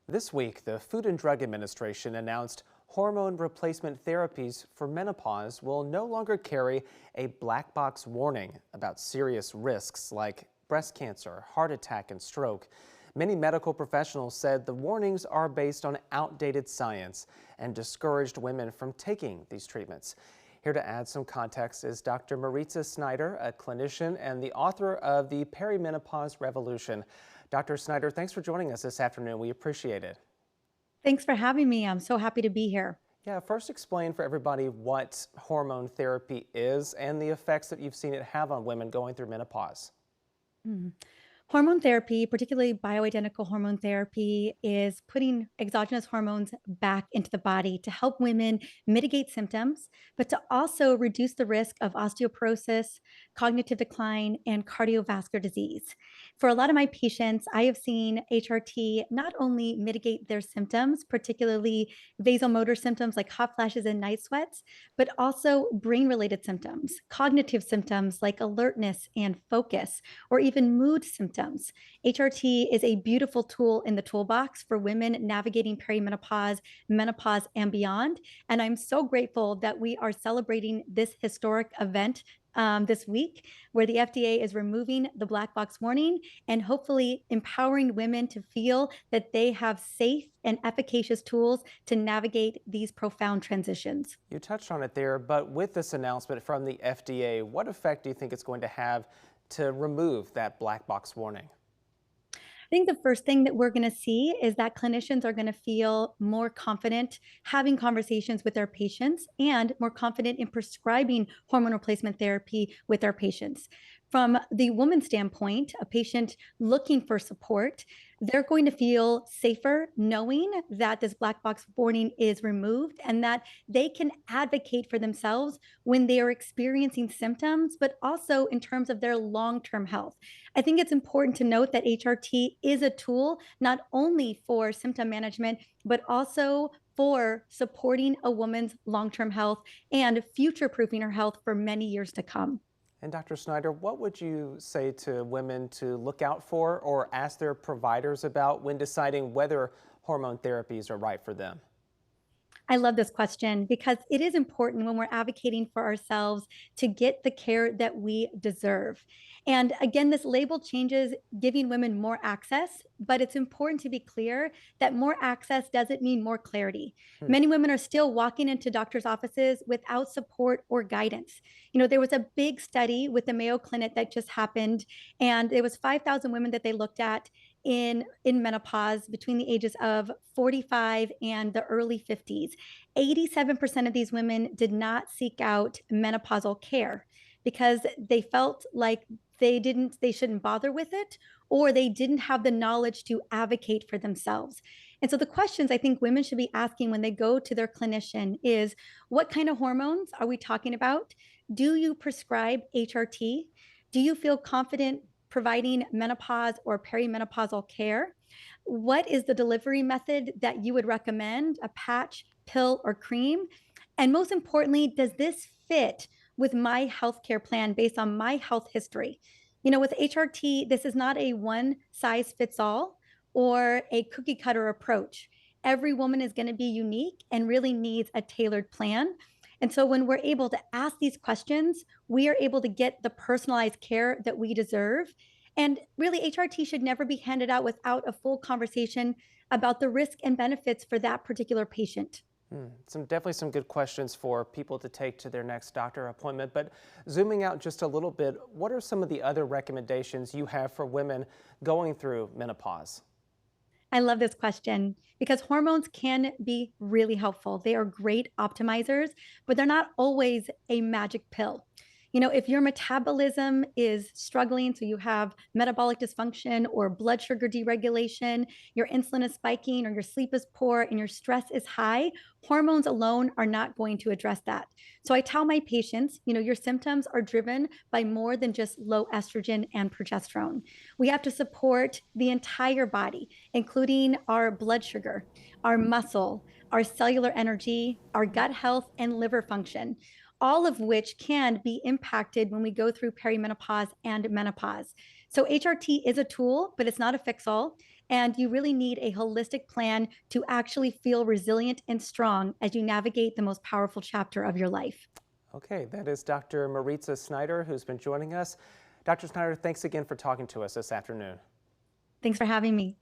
This week, the Food and Drug Administration announced hormone replacement therapies for menopause will no longer carry a black box warning about serious risks like breast cancer, heart attack, and stroke. Many medical professionals said the warnings are based on outdated science and discouraged women from taking these treatments. Here to add some context is Dr. Mariza Snyder, a clinician and the author of The Perimenopause Revolution. Dr. Snyder, thanks for joining us this afternoon. We appreciate it. Thanks for having me. I'm so happy to be here. Yeah, first explain for everybody what hormone therapy is and the effects that you've seen it have on women going through menopause. Mm. Hormone therapy, particularly bioidentical hormone therapy, is putting exogenous hormones back into the body to help women mitigate symptoms, but to also reduce the risk of osteoporosis, cognitive decline, and cardiovascular disease. For a lot of my patients, I have seen HRT not only mitigate their symptoms, particularly vasomotor symptoms like hot flashes and night sweats, but also brain related symptoms, cognitive symptoms like alertness and focus, or even mood symptoms. HRT is a beautiful tool in the toolbox for women navigating perimenopause, menopause, and beyond. And I'm so grateful that we are celebrating this historic event this week, where the FDA is removing the black box warning and hopefully empowering women to feel that they have safe and efficacious tools to navigate these profound transitions. You touched on it there, but with this announcement from the FDA, what effect do you think it's going to have to remove that black box warning? I think the first thing that we're going to see is that clinicians are going to feel more confident having conversations with their patients and more confident in prescribing hormone replacement therapy with their patients. From the woman's standpoint, a patient looking for support, they're going to feel safer knowing that this black box warning is removed and that they can advocate for themselves when they are experiencing symptoms, but also in terms of their long term health. I think it's important to note that HRT is a tool not only for symptom management, but also for supporting a woman's long term health and future proofing her health for many years to come. And Dr. Snyder, what would you say to women to look out for or ask their providers about when deciding whether hormone therapies are right for them? I love this question because it is important when we're advocating for ourselves to get the care that we deserve. And again, this label changes giving women more access, but it's important to be clear that more access doesn't mean more clarity. Hmm. Many women are still walking into doctors' offices without support or guidance. There was a big study with the Mayo Clinic that just happened, and it was 5,000 women that they looked at in menopause between the ages of 45 and the early 50s. 87% of these women did not seek out menopausal care because they felt like they shouldn't bother with it, or they didn't have the knowledge to advocate for themselves. And so the questions I think women should be asking when they go to their clinician is, what kind of hormones are we talking about? Do you prescribe HRT? Do you feel confident providing menopause or perimenopausal care? What is the delivery method that you would recommend, a patch, pill, or cream? And most importantly, does this fit with my healthcare plan based on my health history? With HRT, this is not a one size fits all or a cookie cutter approach. Every woman is going to be unique and really needs a tailored plan. And so when we're able to ask these questions, we are able to get the personalized care that we deserve. And really, HRT should never be handed out without a full conversation about the risk and benefits for that particular patient. Definitely some good questions for people to take to their next doctor appointment. But zooming out just a little bit, what are some of the other recommendations you have for women going through menopause? I love this question because hormones can be really helpful. They are great optimizers, but they're not always a magic pill. If your metabolism is struggling, so you have metabolic dysfunction or blood sugar deregulation, your insulin is spiking, or your sleep is poor, and your stress is high, hormones alone are not going to address that. So I tell my patients, your symptoms are driven by more than just low estrogen and progesterone. We have to support the entire body, including our blood sugar, our muscle, our cellular energy, our gut health, and liver function, all of which can be impacted when we go through perimenopause and menopause. So HRT is a tool, but it's not a fix-all. And you really need a holistic plan to actually feel resilient and strong as you navigate the most powerful chapter of your life. Okay, that is Dr. Mariza Snyder, who's been joining us. Dr. Snyder, thanks again for talking to us this afternoon. Thanks for having me.